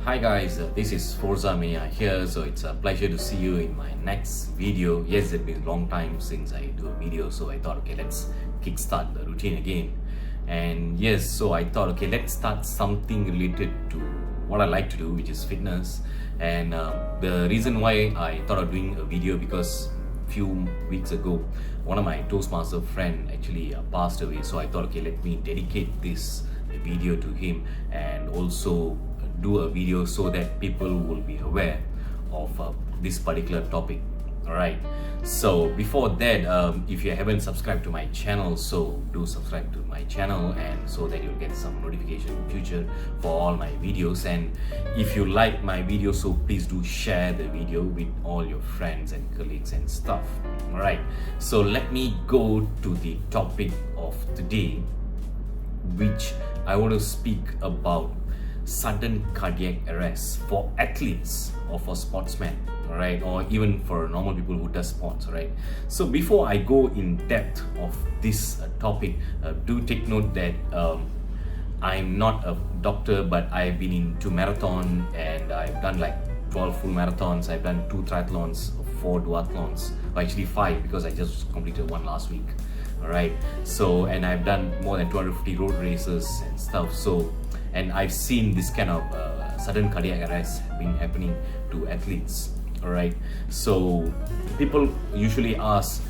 Hi guys, this is Forza Meyya here, so it's a pleasure to see you in my next video. Yes, it's been a long time since I do a video, so I thought, okay, let's kickstart the routine again. And yes, so I thought, okay, let's start something related to what I like to do, which is fitness. And the reason why I thought of doing a video because few weeks ago, one of my Toastmaster friend actually passed away. So I thought, okay, let me dedicate this video to him and also do a video so that people will be aware of this particular topic. Alright, so before that, if you haven't subscribed to my channel, so do subscribe to my channel, and so that you'll get some notification in future for all my videos. And if you like my video, so please do share the video with all your friends and colleagues and stuff. Alright, so let me go to the topic of today, which I want to speak about sudden cardiac arrest for athletes or for sportsmen, right, or even for normal people who does sports, right? So before I go in depth of this topic, do take note that I'm not a doctor, but I've been into marathon and I've done like 12 full marathons. I've done 2 triathlons, 4 duathlons, or actually 5 because I just completed one last week. Alright, so and I've done more than 250 road races and stuff. So, and I've seen this kind of sudden cardiac arrest being happening to athletes. Alright, so people usually ask,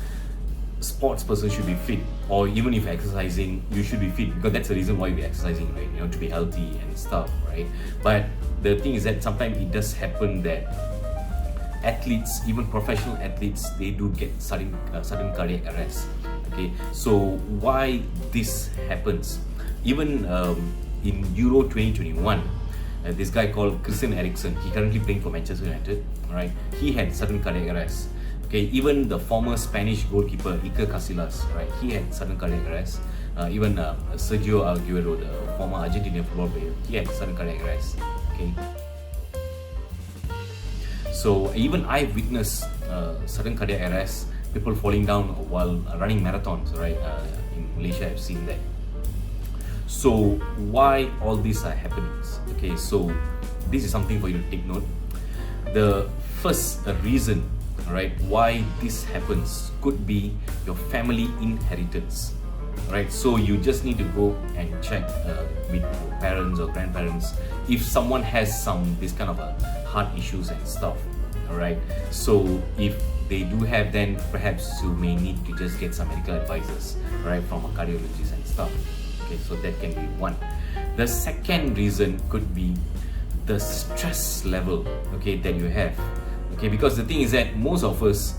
sports person should be fit, or even if exercising, you should be fit, because that's the reason why we're exercising, right? You know, to be healthy and stuff, right? But the thing is that sometimes it does happen that athletes, even professional athletes, they do get sudden cardiac arrest. Okay, so why this happens? Even in Euro 2021, this guy called Christian Eriksen, he currently playing for Manchester United, right? He had sudden cardiac arrest. Okay, even the former Spanish goalkeeper Iker Casillas, right? He had sudden cardiac arrest. Even Sergio Aguero, the former Argentinian football player, he had sudden cardiac arrest. Okay. So even I've witnessed sudden cardiac arrest, people falling down while running marathons, right? In Malaysia, I've seen that. So why all these are happening? Okay, so this is something for you to take note. The first reason, right, why this happens could be your family inheritance, right? So you just need to go and check with your parents or grandparents if someone has this kind of heart issues and stuff. Alright, so if they do have, then perhaps you may need to just get some medical advisors, right, from a cardiologist and stuff. Okay, so that can be one. The second reason could be the stress level, okay, that you have. Okay, because the thing is that most of us,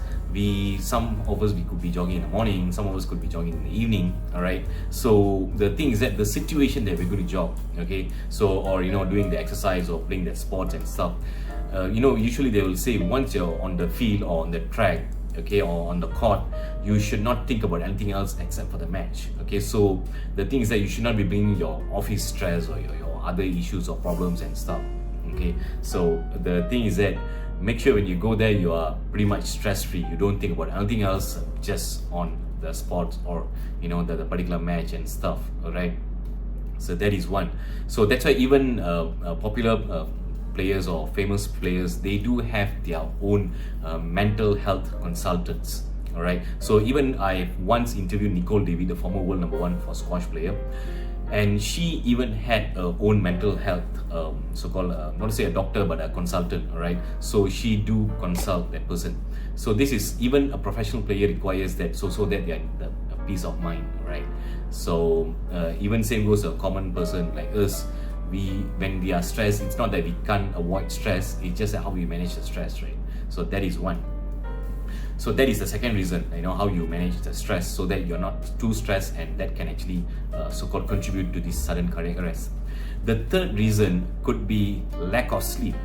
some of us could be jogging in the morning, some of us could be jogging in the evening. Alright, so the thing is that the situation that we're going to jog, okay, so, or you know, doing the exercise or playing the sports and stuff, you know, usually they will say once you're on the field or on the track, okay, or on the court, you should not think about anything else except for the match. Okay, so the thing is that you should not be bringing your office stress or your other issues or problems and stuff. Okay, so the thing is that make sure when you go there, you are pretty much stress-free. You don't think about anything else, just on the sports or, you know, the particular match and stuff. All right, so that is one. So that's why even popular players or famous players, they do have their own mental health consultants. All right, so even I once interviewed Nicole David, the former world #1 for squash player, and she even had her own mental health so-called not to say a doctor, but a consultant. All right, so she do consult that person. So this is, even a professional player requires that, so that they are a peace of mind. Right, so even same goes to a common person like us. When we are stressed, it's not that we can't avoid stress, it's just how we manage the stress, right? So that is one. So that is the second reason, you know, how you manage the stress so that you're not too stressed, and that can actually so-called contribute to this sudden cardiac arrest. The third reason could be lack of sleep.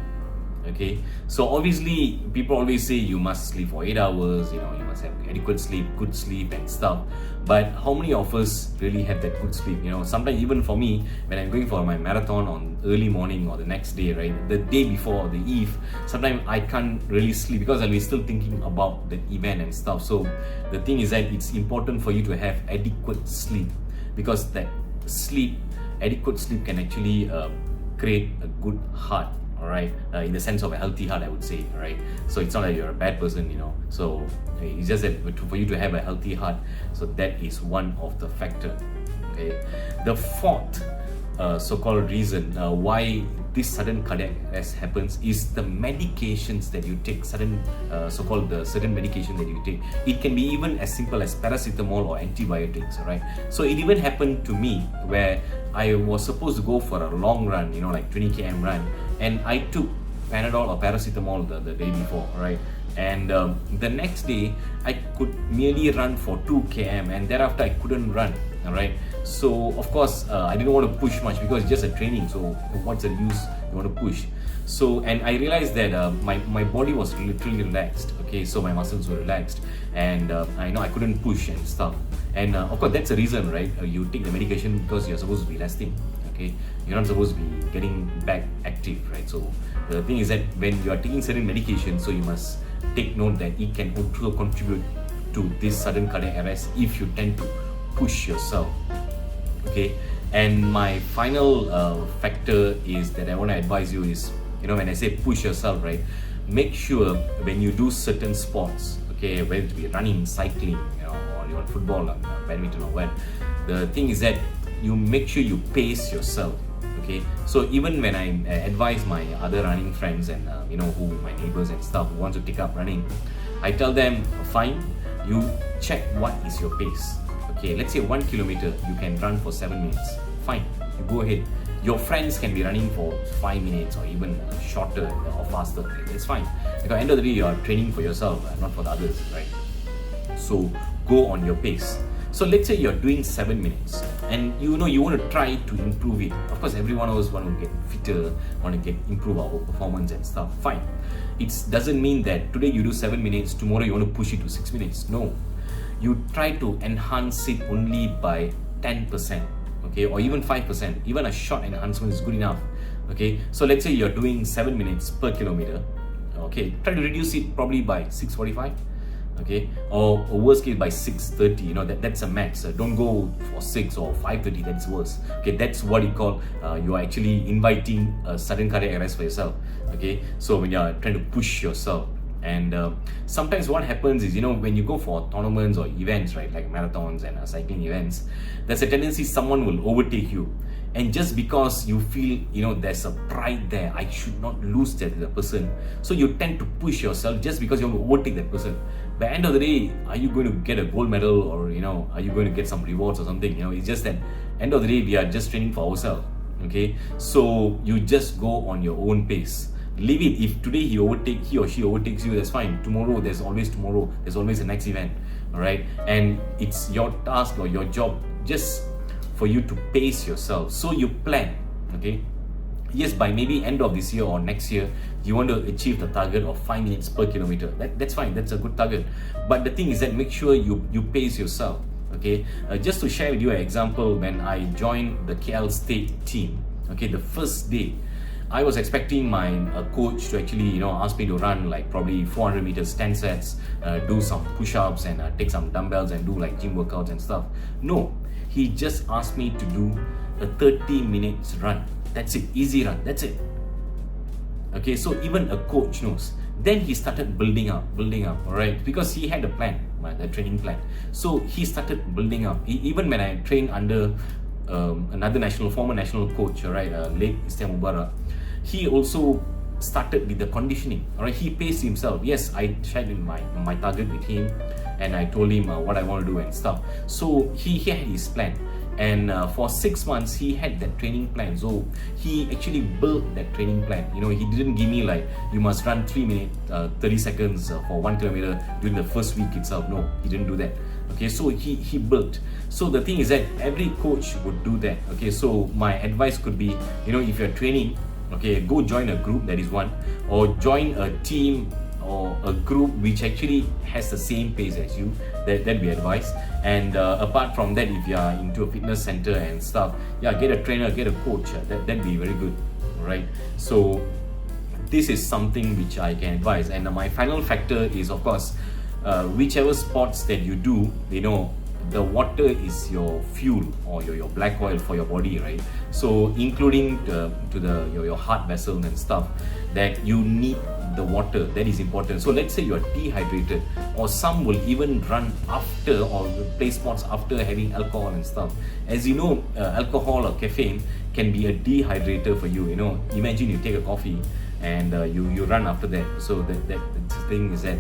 Okay, so obviously people always say you must sleep for 8 hours, you know, you must have adequate sleep, good sleep and stuff. But how many of us really have that good sleep? You know, sometimes even for me, when I'm going for my marathon on early morning or the next day, right, the day before or the eve, sometimes I can't really sleep because I'll be still thinking about the event and stuff. So the thing is that it's important for you to have adequate sleep, because that adequate sleep can actually create a good heart. all right, in the sense of a healthy heart, I would say, all right. So it's not that you're a bad person, you know, so it's just that for you to have a healthy heart, so that is one of the factor. Okay, the fourth so-called reason why this sudden cardiac arrest happens is the medications that you take, so-called the certain medication that you take. It can be even as simple as paracetamol or antibiotics, right? So it even happened to me where I was supposed to go for a long run, you know, like 20 km run, and I took Panadol or paracetamol the day before, right? And the next day I could merely run for 2 km, and thereafter I couldn't run, all right? So of course I didn't want to push much because it's just a training, so what's the use you want to push? So, and I realized that my body was literally relaxed, okay, so my muscles were relaxed, and I know I couldn't push and stuff. And of course that's the reason, right? You take the medication because you're supposed to be resting, okay, you're not supposed to be getting back active, right? So the thing is that when you are taking certain medication, so you must take note that it can also contribute to this sudden cardiac arrest if you tend to push yourself, okay. And my final factor is that I want to advise you is, you know, when I say push yourself, right, make sure when you do certain sports, okay, whether it be running, cycling, you know, or you're on football or badminton or what, the thing is that you make sure you pace yourself, okay. So even when I advise my other running friends and you know, who my neighbors and stuff who want to take up running, I tell them, fine, you check what is your pace. Okay, let's say 1 kilometer you can run for 7 minutes. Fine, you go ahead. Your friends can be running for 5 minutes or even shorter or faster. It's fine. Because at the end of the day, you are training for yourself, not for the others, right? So go on your pace. So let's say you're doing 7 minutes, and you know you want to try to improve it. Of course, every one of us want to get fitter, want to improve our performance and stuff. Fine. It doesn't mean that today you do 7 minutes, tomorrow you want to push it to 6 minutes. No. You try to enhance it only by 10%, okay, or even 5%. Even a short enhancement is good enough, okay. So let's say you're doing 7 minutes per kilometer, okay, try to reduce it probably by 6:45, okay, or worst case by 6:30. You know, that's a max. Don't go for 6 or 5:30. That's worse, okay. That's what you call you are actually inviting a sudden cardiac arrest for yourself, okay. So when you're trying to push yourself. And sometimes what happens is, you know, when you go for tournaments or events, right, like marathons and cycling events, there's a tendency someone will overtake you, and just because you feel, you know, there's a pride there, I should not lose that person, so you tend to push yourself just because you want to overtake that person. By the end of the day, are you going to get a gold medal, or, you know, are you going to get some rewards or something? You know, it's just that end of the day we are just training for ourselves, okay. So you just go on your own pace. Leave it. If today he or she overtakes you, that's fine. Tomorrow, there's always tomorrow. There's always a next event, all right? And it's your task or your job just for you to pace yourself. So you plan, okay? Yes, by maybe end of this year or next year, you want to achieve the target of 5 minutes per kilometer. That's fine. That's a good target. But the thing is that make sure you pace yourself, okay? Just to share with you an example, when I joined the KL State team, okay, the first day, I was expecting my coach to actually, you know, ask me to run like probably 400 meters, 10 sets, do some push-ups and take some dumbbells and do like gym workouts and stuff. No, he just asked me to do a 30 minutes run. That's it, easy run, that's it. Okay, so even a coach knows. Then he started building up, all right, because he had a plan, the training plan. So he started building up. Even when I trained under another former national coach, all right, late Mubarak, he also started with the conditioning, all right. He paced himself. Yes, I shared in my target with him, and I told him what I want to do and stuff. So he had his plan, and for 6 months he had that training plan. So he actually built that training plan. You know, he didn't give me like, you must run 3 minutes 30 seconds for 1 kilometer during the first week itself. No, he didn't do that. Okay, so he built. So the thing is that every coach would do that. Okay, so my advice could be, you know, if you're training, okay, go join a group, that is one, or join a team or a group which actually has the same pace as you. That'd be advice. And apart from that, if you are into a fitness center and stuff, yeah, get a trainer, get a coach. That'd be very good, right? So this is something which I can advise. And my final factor is, of course, whichever sports that you do, you know, the water is your fuel or your black oil for your body, right? So including your heart vessel and stuff, that you need the water. That is important. So let's say you are dehydrated, or some will even run after or play sports after having alcohol and stuff. As you know, alcohol or caffeine can be a dehydrator for you. You know, imagine you take a coffee and you run after that. So the thing is that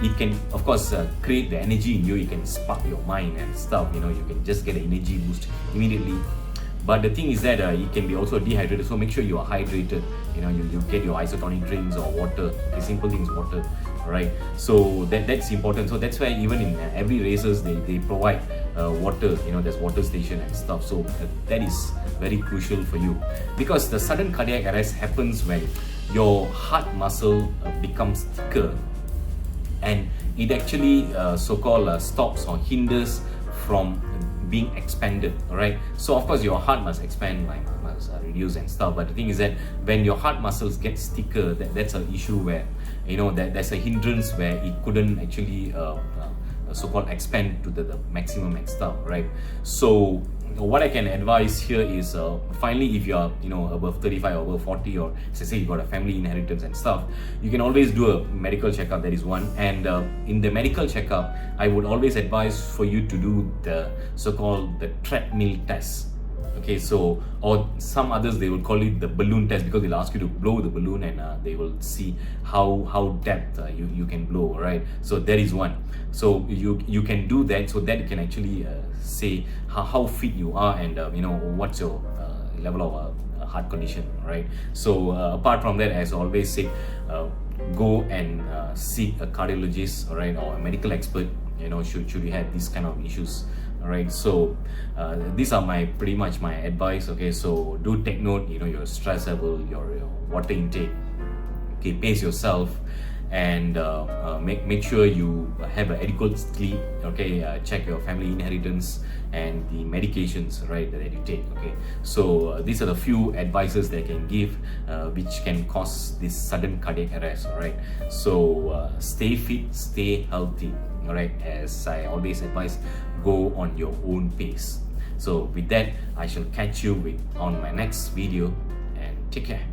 it can, of course, create the energy in you. It can spark your mind and stuff. You know, you can just get an energy boost immediately. But the thing is that it can be also dehydrated, so make sure you are hydrated. You know, you get your isotonic drinks or water. The simple thing is water, right? So that's important. So that's why even in every races they provide water. You know, there's water station and stuff. So that is very crucial for you, because the sudden cardiac arrest happens when your heart muscle becomes thicker, and it actually so-called stops or hinders from being expanded. All right, so of course your heart must expand, like must reduce and stuff, but the thing is that when your heart muscles get thicker, that's an issue where, you know, that there's a hindrance where it couldn't actually so-called expand to the maximum and stuff, right? So what I can advise here is finally, if you are, you know, above 35 or above 40, or say you got a family inheritance and stuff, you can always do a medical checkup. That is one. And in the medical checkup, I would always advise for you to do the so-called the treadmill test. Okay, so, or some others, they will call it the balloon test, because they'll ask you to blow the balloon, and they will see how depth you can blow, right? So that is one. So you can do that, so that you can actually say how fit you are, and you know, what's your level of heart condition, right? So apart from that, as I always say, go and seek a cardiologist, right, or a medical expert. You know, should you have these kind of issues. All right, so these are pretty much my advice. Okay, so do take note, you know, your stress level, your water intake. Okay, pace yourself, and make sure you have an adequate sleep. Okay, check your family inheritance and the medications, right, that you take. Okay, so these are the few advices that I can give, which can cause this sudden cardiac arrest. All right, so stay fit, stay healthy. All right, as I always advise, go on your own pace. So with that, I shall catch you on my next video, and take care.